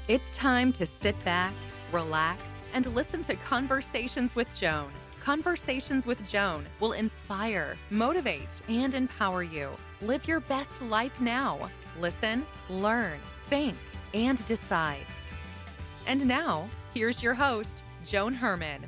It's time to sit back, relax, and listen to Conversations with Joan. Conversations with Joan will inspire, motivate, and empower you. Live your best life now. Listen, learn, think, and decide. And now, here's your host, Joan Herman.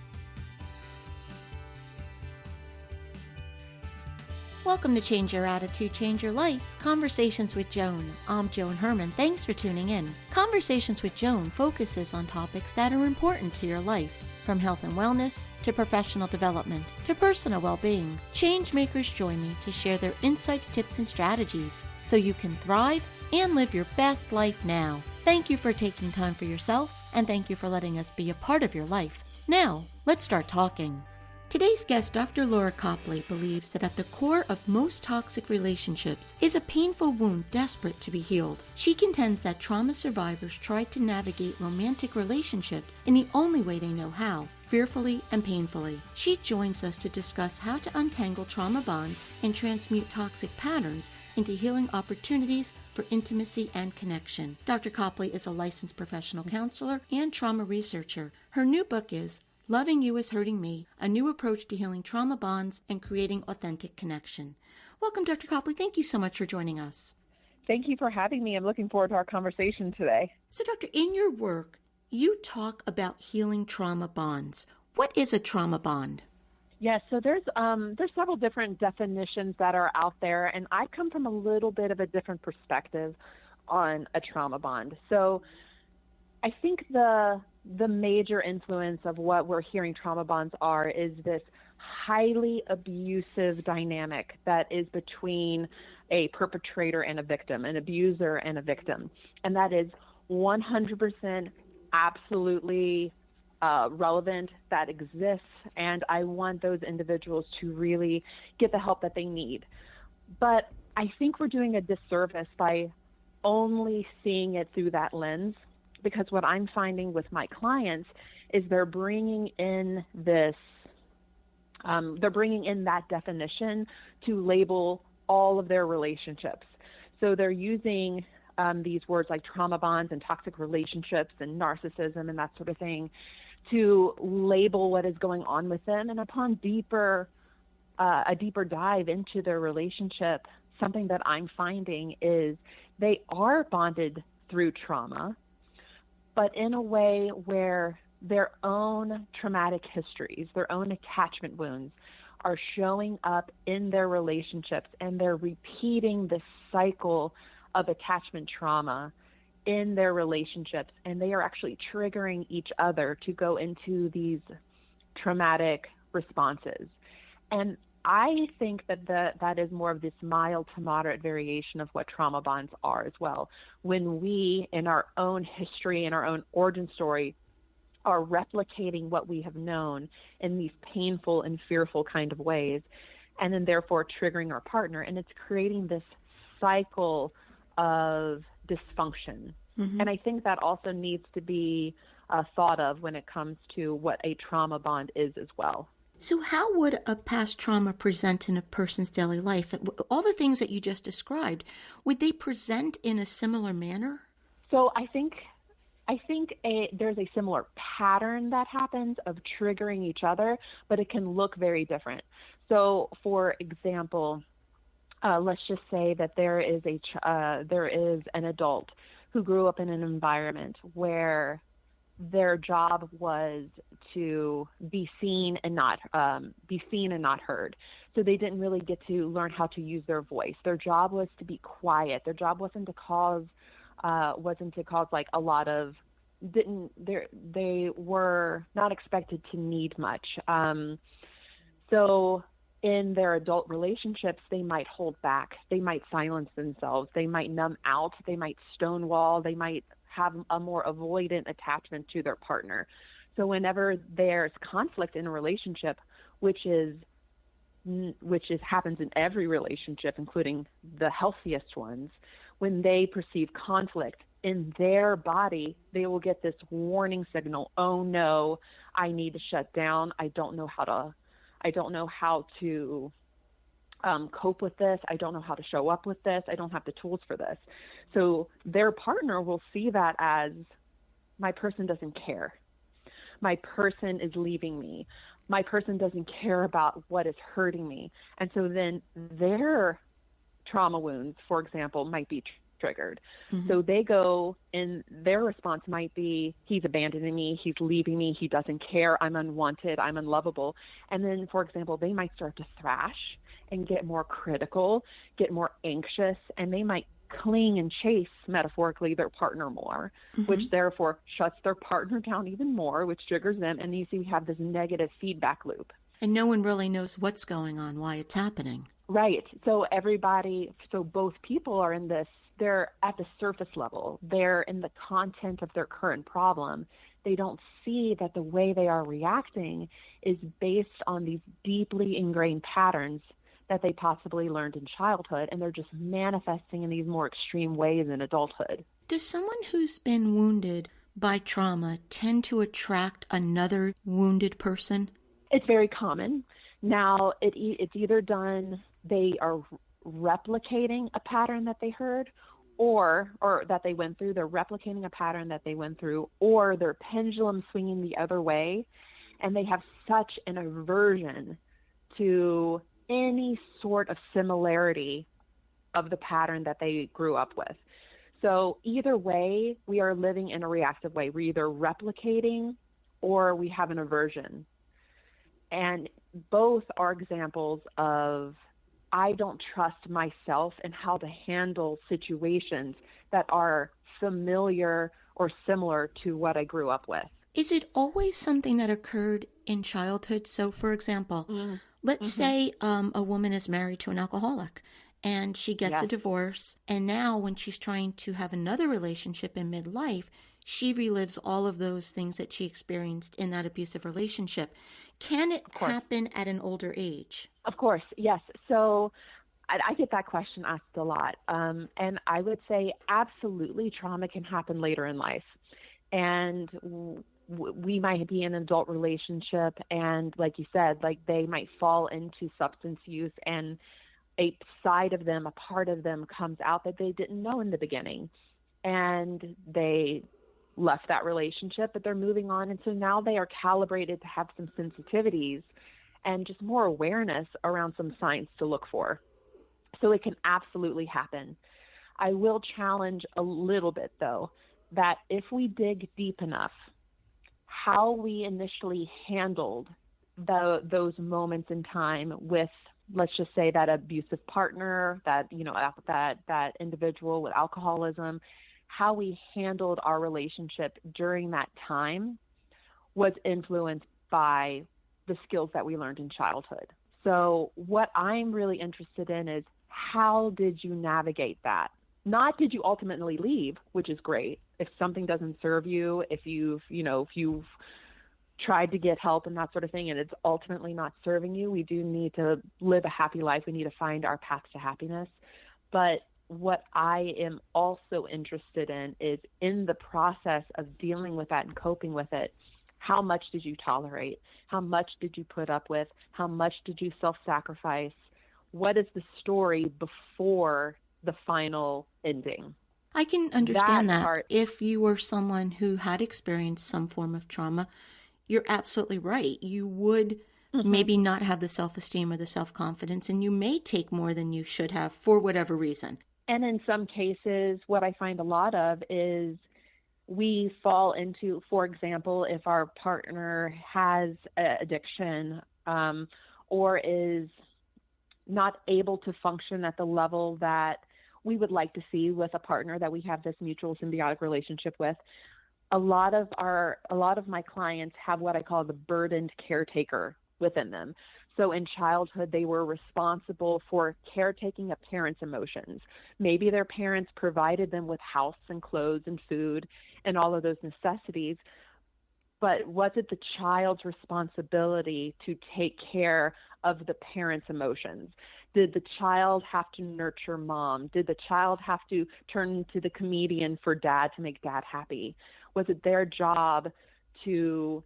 Welcome to Change Your Attitude, Change Your Life's Conversations with Joan. I'm Joan Herman. Thanks for tuning in. Conversations with Joan focuses on topics that are important to your life, from health and wellness to professional development to personal well-being. Change makers join me to share their insights, tips, and strategies so you can thrive and live your best life now. Thank you for taking time for yourself, and thank you for letting us be a part of your life. Now, let's start talking. Today's guest, Dr. Laura Copley, believes that at the core of most toxic relationships is a painful wound desperate to be healed. She contends that trauma survivors try to navigate romantic relationships in the only way they know how, fearfully and painfully. She joins us to discuss how to untangle trauma bonds and transmute toxic patterns into healing opportunities for intimacy and connection. Dr. Copley is a licensed professional counselor and trauma researcher. Her new book is Loving You Is Hurting Me, a new approach to healing trauma bonds and creating authentic connection. Welcome, Dr. Copley. Thank you so much for joining us. Thank you for having me. I'm looking forward to our conversation today. So, Doctor, in your work, you talk about healing trauma bonds. What is a trauma bond? Yes, so there's several different definitions that are out there, and I come from a little bit of a different perspective on a trauma bond. So I think the major influence of what we're hearing trauma bonds are is this highly abusive dynamic that is between a perpetrator and a victim, an abuser and a victim. And that is 100% absolutely relevant, that exists, and I want those individuals to really get the help that they need. But I think we're doing a disservice by only seeing it through that lens, because what I'm finding with my clients is they're bringing in that definition to label all of their relationships. So they're using these words like trauma bonds and toxic relationships and narcissism and that sort of thing to label what is going on with them. And upon a deeper dive into their relationship, something that I'm finding is they are bonded through trauma, but in a way where their own traumatic histories, their own attachment wounds are showing up in their relationships, and they're repeating the cycle of attachment trauma in their relationships, and they are actually triggering each other to go into these traumatic responses. And I think that is more of this mild to moderate variation of what trauma bonds are as well. When we, in our own history, in our own origin story, are replicating what we have known in these painful and fearful kind of ways, and then therefore triggering our partner, and it's creating this cycle of dysfunction. Mm-hmm. And I think that also needs to be thought of when it comes to what a trauma bond is as well. So how would a past trauma present in a person's daily life? All the things that you just described, would they present in a similar manner? So I think there's a similar pattern that happens of triggering each other, but it can look very different. So, for example, let's just say that there is an adult who grew up in an environment where their job was to be seen and not heard. So they didn't really get to learn how to use their voice. Their job was to be quiet. Their job wasn't to cause like a lot of they were not expected to need much. So in their adult relationships, they might hold back. They might silence themselves. They might numb out. They might stonewall. They might have a more avoidant attachment to their partner. So whenever there's conflict in a relationship, which happens in every relationship, including the healthiest ones, when they perceive conflict in their body, they will get this warning signal. Oh no, I need to shut down. I don't know how to cope with this. I don't know how to show up with this. I don't have the tools for this. So their partner will see that as my person doesn't care. My person is leaving me. My person doesn't care about what is hurting me. And so then their trauma wounds, for example, might be triggered. Mm-hmm. So they go, and their response might be, he's abandoning me, he's leaving me, he doesn't care, I'm unwanted, I'm unlovable. And then, for example, they might start to thrash and get more critical, get more anxious, and they might cling and chase, metaphorically, their partner more, Mm-hmm. which therefore shuts their partner down even more, which triggers them. And you see we have this negative feedback loop. And no one really knows what's going on, why it's happening. Right. So both people are in this, they're at the surface level. They're in the content of their current problem. They don't see that the way they are reacting is based on these deeply ingrained patterns that they possibly learned in childhood, and they're just manifesting in these more extreme ways in adulthood. Does someone who's been wounded by trauma tend to attract another wounded person? It's very common. Now, it's either done, they are replicating a pattern that they heard or that they went through. They're replicating a pattern that they went through, or their pendulum swinging the other way, and they have such an aversion to any sort of similarity of the pattern that they grew up with. So either way, we are living in a reactive way. We're either replicating or we have an aversion. And both are examples of, I don't trust myself and how to handle situations that are familiar or similar to what I grew up with. Is it always something that occurred in childhood? So, for example, let's say a woman is married to an alcoholic and she gets a divorce. And now when she's trying to have another relationship in midlife, she relives all of those things that she experienced in that abusive relationship. Can it happen at an older age? Of course, yes. So I get that question asked a lot. And I would say absolutely trauma can happen later in life. And we might be in an adult relationship and, like you said, like they might fall into substance use, and a side of them, a part of them comes out that they didn't know in the beginning. And they left that relationship, but they're moving on. And so now they are calibrated to have some sensitivities and just more awareness around some signs to look for. So it can absolutely happen. I will challenge a little bit, though, that if we dig deep enough, how we initially handled those moments in time with, let's just say, that abusive partner, that individual with alcoholism, how we handled our relationship during that time was influenced by the skills that we learned in childhood. So what I'm really interested in is, how did you navigate that? Not did you ultimately leave, which is great. If something doesn't serve you, if you've tried to get help and that sort of thing, and it's ultimately not serving you, we do need to live a happy life. We need to find our path to happiness. But what I am also interested in is, in the process of dealing with that and coping with it, how much did you tolerate? How much did you put up with? How much did you self-sacrifice? What is the story before the final ending? I can understand that. part. If you were someone who had experienced some form of trauma, you're absolutely right. You would maybe not have the self-esteem or the self-confidence, and you may take more than you should have for whatever reason. And in some cases, what I find a lot of is we fall into, for example, if our partner has addiction or is not able to function at the level that we would like to see with a partner that we have this mutual symbiotic relationship with. A lot of my clients have what I call the burdened caretaker within them. So in childhood, they were responsible for caretaking a parent's emotions. Maybe their parents provided them with house and clothes and food and all of those necessities, but was it the child's responsibility to take care of the parent's emotions? Did the child have to nurture mom? Did the child have to turn to the comedian for dad to make dad happy? Was it their job to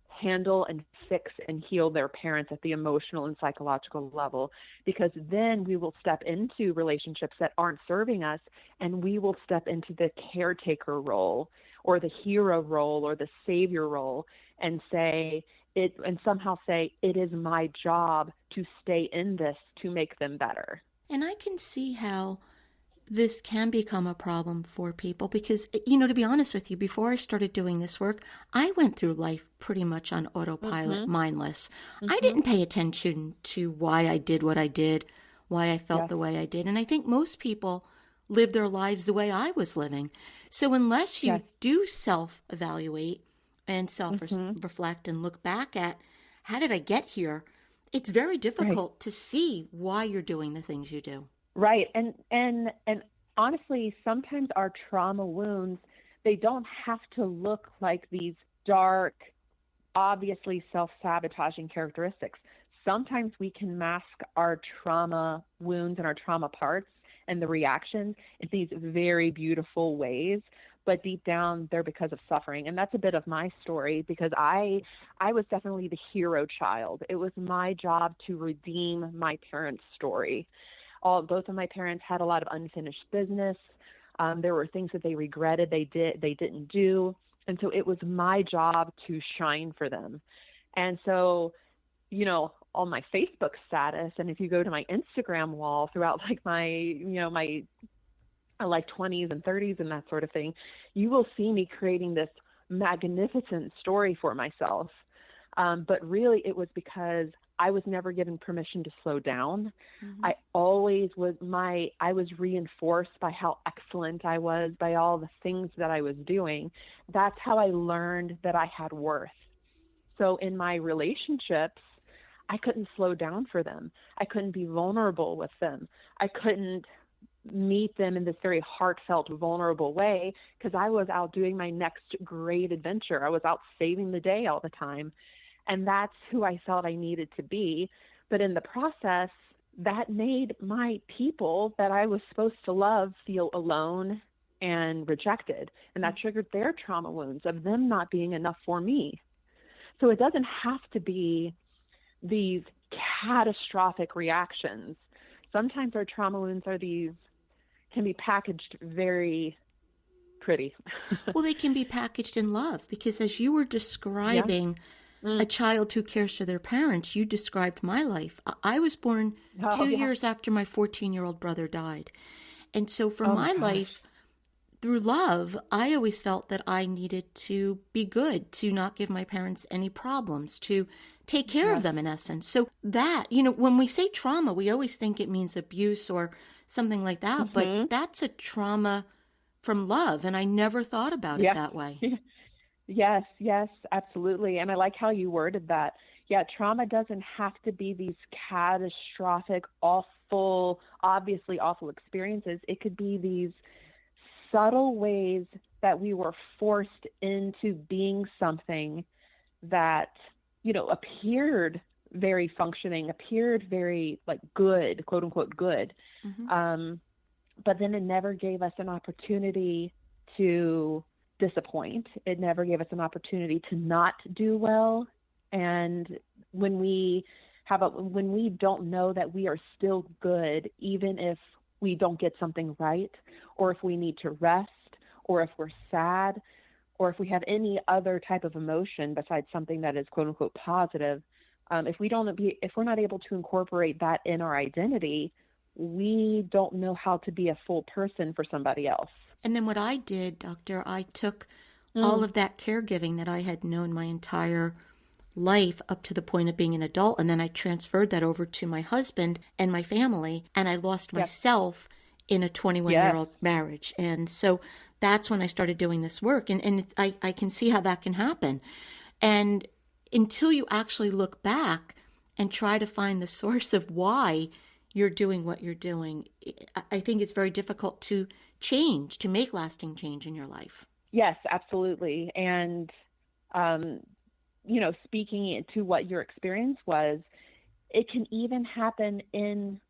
handle and fix and heal their parents at the emotional and psychological level? Because then we will step into relationships that aren't serving us, and we will step into the caretaker role, or the hero role or the savior role and say it, and somehow say it is my job to stay in this to make them better. And I can see how this can become a problem for people because, you know, to be honest with you, before I started doing this work, I went through life pretty much on autopilot, Mm-hmm. mindless. I Mm-hmm. didn't pay attention to why I did what I did, why I felt Yes. the way I did. And I think most people live their lives the way I was living. So unless Yes. you do self-evaluate and Mm-hmm. self-reflect and look back at how did I get here, it's very Right. difficult to see why you're doing the things you do. Right. And honestly, sometimes our trauma wounds, they don't have to look like these dark, obviously self-sabotaging characteristics. Sometimes we can mask our trauma wounds and our trauma parts and the reactions in these very beautiful ways, but deep down they're because of suffering. And that's a bit of my story because I was definitely the hero child. It was my job to redeem my parents' story. Both of my parents had a lot of unfinished business. There were things that they regretted they didn't do, and so it was my job to shine for them. And so, you know, on my Facebook status, and if you go to my Instagram wall throughout like my like 20s and 30s and that sort of thing, you will see me creating this magnificent story for myself. But really, it was because I was never given permission to slow down. Mm-hmm. I was reinforced by how excellent I was, by all the things that I was doing. That's how I learned that I had worth. So in my relationships, I couldn't slow down for them. I couldn't be vulnerable with them. I couldn't meet them in this very heartfelt, vulnerable way because I was out doing my next great adventure. I was out saving the day all the time. And that's who I felt I needed to be. But in the process, that made my people that I was supposed to love feel alone and rejected. And that triggered their trauma wounds of them not being enough for me. So it doesn't have to be these catastrophic reactions. Sometimes our trauma wounds can be packaged very pretty. Well, they can be packaged in love because as you were Yeah. describing a Mm. child who cares for their parents, you described my life. I was born Oh, two yeah. years after my 14-year-old brother died. And so for Oh, my my gosh. life, through love, I always felt that I needed to be good, to not give my parents any problems, to take care of Yes. them in essence. So that, you know, when we say trauma, we always think it means abuse or something like that, but Mm-hmm. that's a trauma from love. And I never thought about it Yes. that way. Yes, yes, absolutely. And I like how you worded that. Yeah, trauma doesn't have to be these catastrophic, awful, obviously awful experiences. It could be these subtle ways that we were forced into being something that, you know, appeared very functioning, appeared very like good, quote unquote good. Mm-hmm. But then it never gave us an opportunity to disappoint. It never gave us an opportunity to not do well. And when we when we don't know that we are still good, even if we don't get something right, or if we need to rest, or if we're sad, or if we have any other type of emotion besides something that is quote unquote positive, if we're not able to incorporate that in our identity, we don't know how to be a full person for somebody else. And then what I did, Doctor, I took all Mm. of that caregiving that I had known my entire life up to the point of being an adult, and then I transferred that over to my husband and my family, and I lost Yes. myself in a Yes. 21-year-old marriage. And so that's when I started doing this work, and I can see how that can happen. And until you actually look back and try to find the source of why you're doing what you're doing, I think it's very difficult to change, to make lasting change in your life. Yes, absolutely. And, you know, speaking to what your experience was, it can even happen in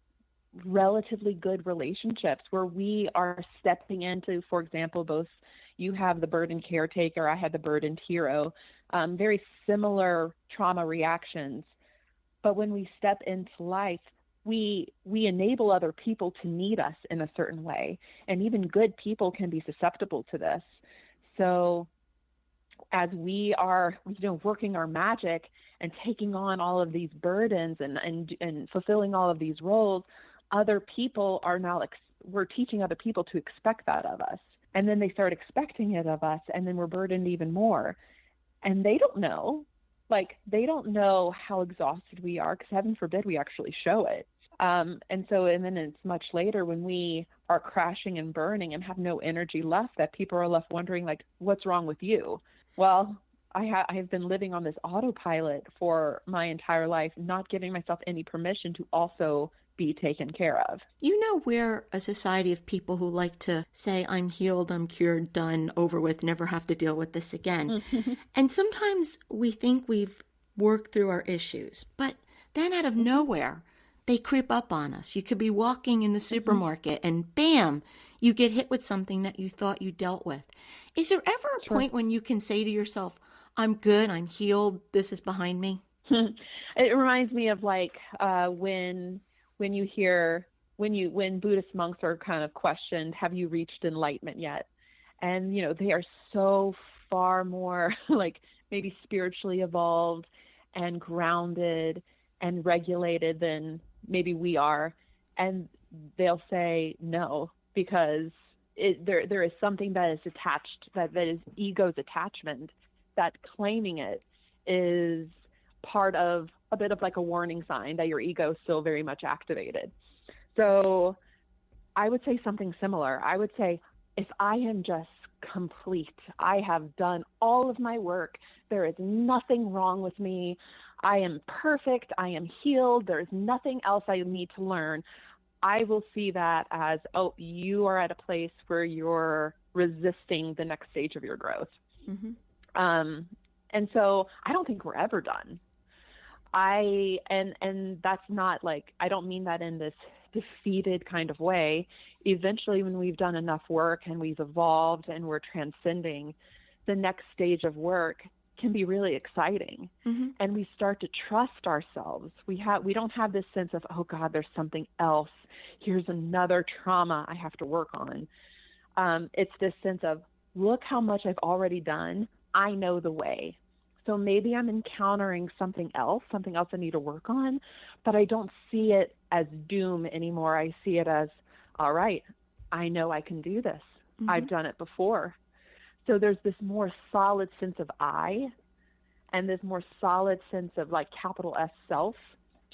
relatively good relationships where we are stepping into, for example, both you have the burdened caretaker, I had the burdened hero, very similar trauma reactions. But when we step into life, we enable other people to need us in a certain way. And even good people can be susceptible to this. So as we are, working our magic and taking on all of these burdens and fulfilling all of these roles, other people are now, we're teaching other people to expect that of us. And then they start expecting it of us, and then we're burdened even more. And they don't know, how exhausted we are, because heaven forbid we actually show it. And then it's much later when we are crashing and burning and have no energy left that people are left wondering, what's wrong with you? Well, I have been living on this autopilot for my entire life, not giving myself any permission to also be taken care of. We're a society of people who like to say, I'm healed, I'm cured, done, over with, never have to deal with this again. And sometimes we think we've worked through our issues, but then out of nowhere, they creep up on us. You could be walking in the supermarket and bam, you get hit with something that you thought you dealt with. Is there ever a point when you can say to yourself, I'm good, I'm healed, this is behind me? It reminds me of when Buddhist monks are kind of questioned, have you reached enlightenment yet? And, they are so far more maybe spiritually evolved and grounded and regulated than maybe we are. And they'll say no, because there is something that is attached, that is ego's attachment, that claiming it is part of a bit of a warning sign that your ego is still very much activated. So I would say something similar. I would say, if I am just complete, I have done all of my work, there is nothing wrong with me, I am perfect, I am healed, there is nothing else I need to learn, I will see that as, you are at a place where you're resisting the next stage of your growth. Mm-hmm. And so I don't think we're ever done. And that's not I don't mean that in this defeated kind of way. Eventually, when we've done enough work and we've evolved and we're transcending, the next stage of work can be really exciting. Mm-hmm. And we start to trust ourselves. We don't have this sense of, oh God, there's something else. Here's another trauma I have to work on. It's this sense of, look how much I've already done. I know the way. So maybe I'm encountering something else I need to work on, but I don't see it as doom anymore. I see it as, all right, I know I can do this. Mm-hmm. I've done it before. So there's this more solid sense of I, and this more solid sense of capital S self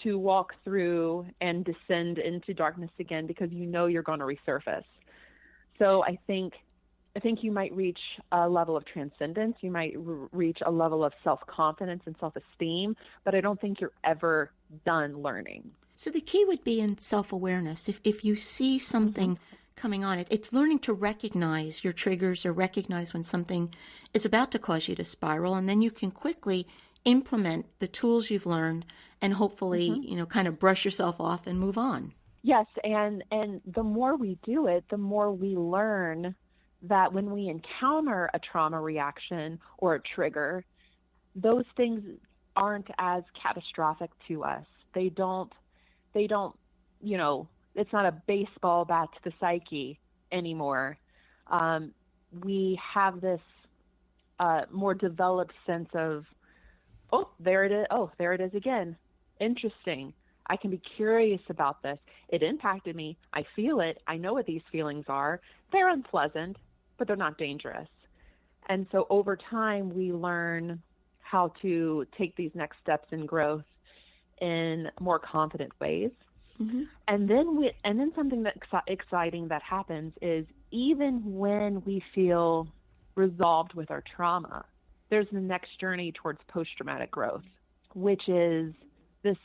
to walk through and descend into darkness again, because you're going to resurface. So I think you might reach a level of transcendence. You might reach a level of self-confidence and self-esteem, but I don't think you're ever done learning. So the key would be in self-awareness. If you see something mm-hmm. coming on, it's learning to recognize your triggers or recognize when something is about to cause you to spiral, and then you can quickly implement the tools you've learned and hopefully, mm-hmm. Kind of brush yourself off and move on. Yes, and the more we do it, the more we learn that when we encounter a trauma reaction or a trigger, those things aren't as catastrophic to us. They don't, it's not a baseball bat to the psyche anymore. We have this more developed sense of, there it is again. Interesting. I can be curious about this. It impacted me. I feel it. I know what these feelings are. They're unpleasant, but they're not dangerous. And so over time, we learn how to take these next steps in growth in more confident ways. Mm-hmm. And then something that's exciting that happens is, even when we feel resolved with our trauma, there's the next journey towards post-traumatic growth, which is this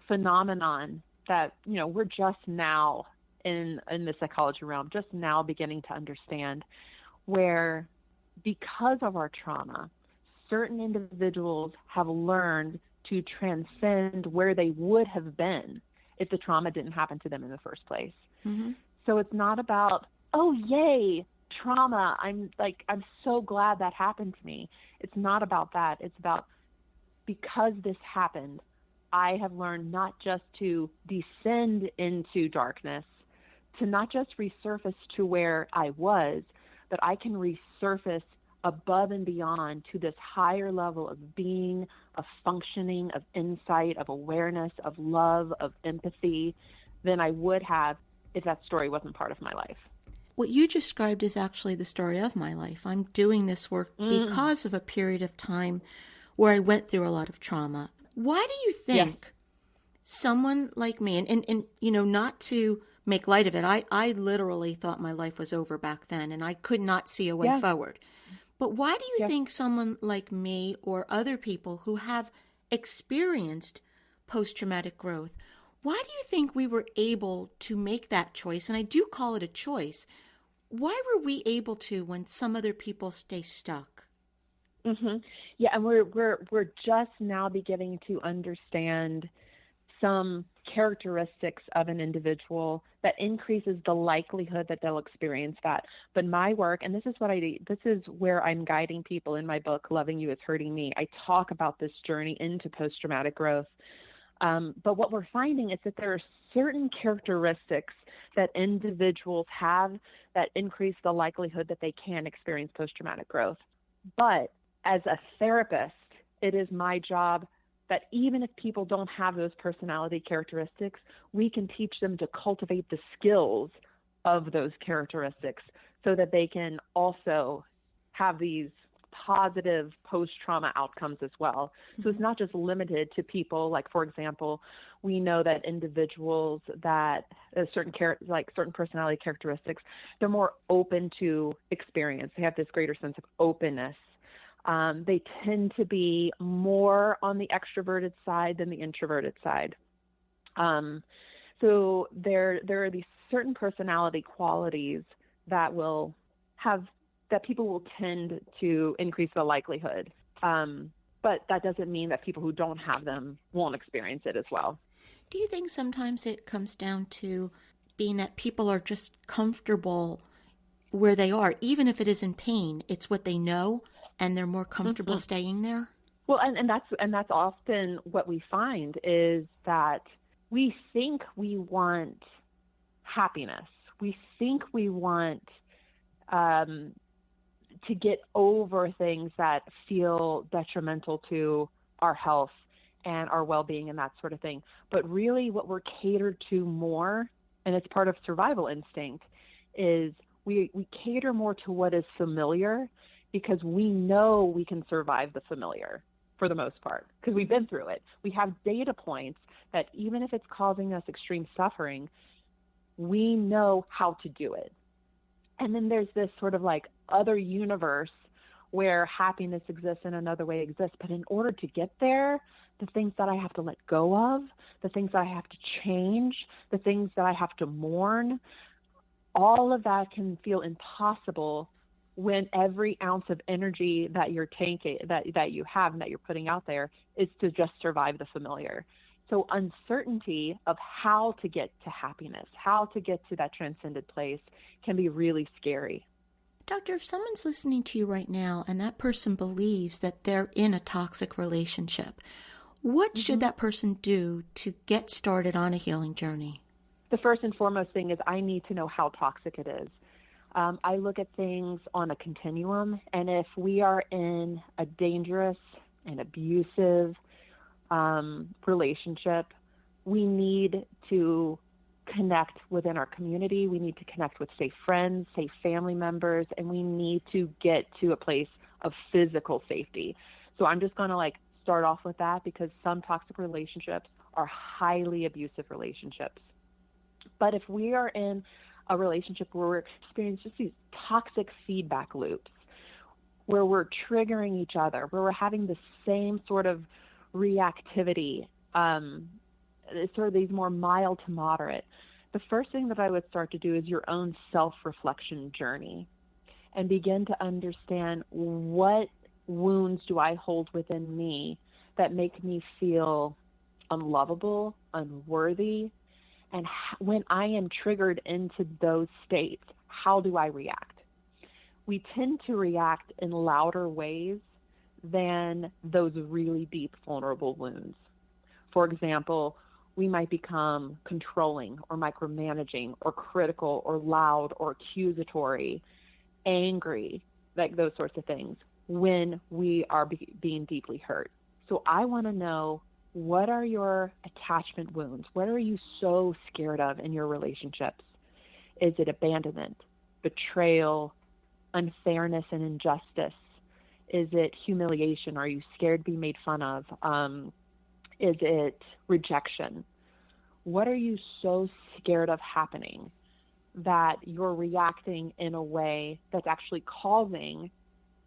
phenomenon that, we're just now in the psychology realm, just now beginning to understand, where because of our trauma, certain individuals have learned to transcend where they would have been if the trauma didn't happen to them in the first place. Mm-hmm. So it's not about, oh, yay, trauma. I'm so glad that happened to me. It's not about that. It's about, because this happened, I have learned not just to descend into darkness, to not just resurface to where I was, but I can resurface above and beyond to this higher level of being, of functioning, of insight, of awareness, of love, of empathy than I would have if that story wasn't part of my life. What you described is actually the story of my life. I'm doing this work because of a period of time where I went through a lot of trauma. Why do you think someone like me, and you know, not to make light of it, I literally thought my life was over back then and I could not see a way forward. But why do you think someone like me or other people who have experienced post-traumatic growth, why do you think we were able to make that choice? And I do call it a choice. Why were we able to when some other people stay stuck? Yeah, and we're just now beginning to understand some characteristics of an individual that increases the likelihood that they'll experience that. But my work, and this is what I do, this is where I'm guiding people in my book, Loving You is Hurting Me. I talk about this journey into post-traumatic growth. But what we're finding is that there are certain characteristics that individuals have that increase the likelihood that they can experience post-traumatic growth. But as a therapist, it is my job that even if people don't have those personality characteristics, we can teach them to cultivate the skills of those characteristics so that they can also have these positive post-trauma outcomes as well. So it's not just limited to people, like, for example, we know that individuals that certain personality characteristics, they're more open to experience. They have this greater sense of openness. They tend to be more on the extroverted side than the introverted side. So there are these certain personality qualities that people will tend to increase the likelihood. But that doesn't mean that people who don't have them won't experience it as well. Do you think sometimes it comes down to being that people are just comfortable where they are, even if it is in pain? It's what they know, and they're more comfortable staying there? Well, and that's often what we find is that we think we want happiness. We think we want to get over things that feel detrimental to our health and our well-being and that sort of thing. But really what we're catered to more, and it's part of survival instinct, is we cater more to what is familiar because we know we can survive the familiar for the most part because we've been through it. We have data points that even if it's causing us extreme suffering, we know how to do it. And then there's this sort of like other universe where happiness exists and another way exists. But in order to get there, the things that I have to let go of, the things that I have to change, the things that I have to mourn, all of that can feel impossible when every ounce of energy that you're taking, that you have and that you're putting out there is to just survive the familiar. So uncertainty of how to get to happiness, how to get to that transcended place can be really scary. Doctor, if someone's listening to you right now and that person believes that they're in a toxic relationship, what should that person do to get started on a healing journey? The first and foremost thing is I need to know how toxic it is. I look at things on a continuum, and if we are in a dangerous and abusive relationship, we need to connect within our community. We need to connect with safe friends, safe family members, and we need to get to a place of physical safety. So I'm just going to start off with that because some toxic relationships are highly abusive relationships. But if we are in a relationship where we're experiencing just these toxic feedback loops, where we're triggering each other, where we're having the same sort of reactivity, sort of these more mild to moderate, the first thing that I would start to do is your own self-reflection journey and begin to understand what wounds do I hold within me that make me feel unlovable, unworthy, and when I am triggered into those states, how do I react? We tend to react in louder ways than those really deep, vulnerable wounds. For example, we might become controlling or micromanaging or critical or loud or accusatory, angry. like those sorts of things, when we are being deeply hurt. So I want to know, what are your attachment wounds? What are you so scared of in your relationships? Is it abandonment, betrayal, unfairness and injustice? Is it humiliation? Are you scared to be made fun of? Is it rejection? What are you so scared of happening that you're reacting in a way that's actually causing,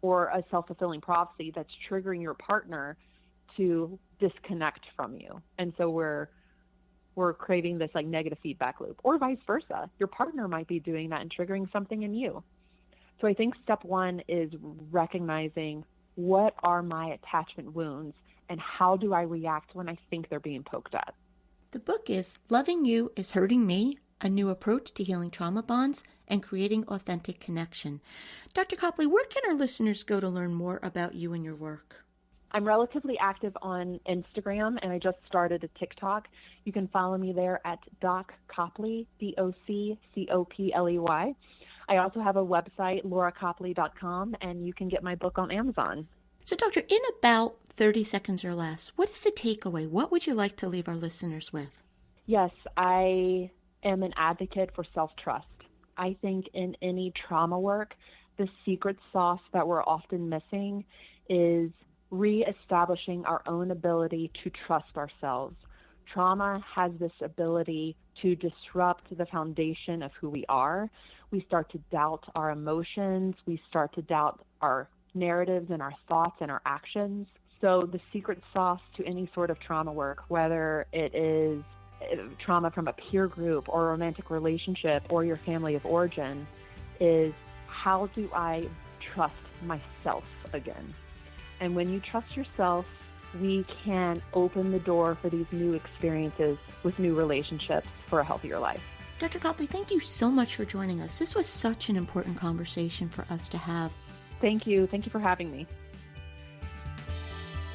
or a self-fulfilling prophecy that's triggering your partner to disconnect from you? And so we're creating this like negative feedback loop, or vice versa. Your partner might be doing that and triggering something in you. So I think step one is recognizing, what are my attachment wounds and how do I react when I think they're being poked at? The book is Loving You is Hurting Me, a new approach to healing trauma bonds and creating authentic connection. Dr. Copley, where can our listeners go to learn more about you and your work? I'm relatively active on Instagram, and I just started a TikTok. You can follow me there at Doc Copley, DocCopley. I also have a website, lauracopley.com, and you can get my book on Amazon. So, Doctor, in about 30 seconds or less, what is the takeaway? What would you like to leave our listeners with? Yes, I am an advocate for self-trust. I think in any trauma work, the secret sauce that we're often missing is reestablishing our own ability to trust ourselves. Trauma has this ability to disrupt the foundation of who we are. We start to doubt our emotions. We start to doubt our narratives and our thoughts and our actions. So the secret sauce to any sort of trauma work, whether it is trauma from a peer group or a romantic relationship or your family of origin, is, how do I trust myself again? And when you trust yourself, we can open the door for these new experiences with new relationships for a healthier life. Dr. Copley, thank you so much for joining us. This was such an important conversation for us to have. Thank you. Thank you for having me.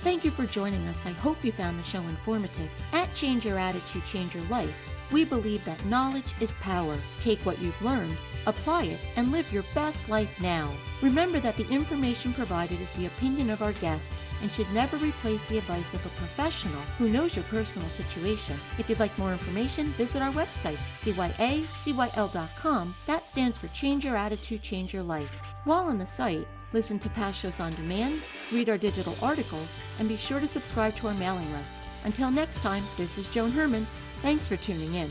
Thank you for joining us. I hope you found the show informative. At Change Your Attitude, Change Your Life, we believe that knowledge is power. Take what you've learned, apply it, and live your best life now. Remember that the information provided is the opinion of our guests and should never replace the advice of a professional who knows your personal situation. If you'd like more information, visit our website, CYACYL.com. That stands for Change Your Attitude, Change Your Life. While on the site, listen to past shows on demand, read our digital articles, and be sure to subscribe to our mailing list. Until next time, this is Joan Herman. Thanks for tuning in.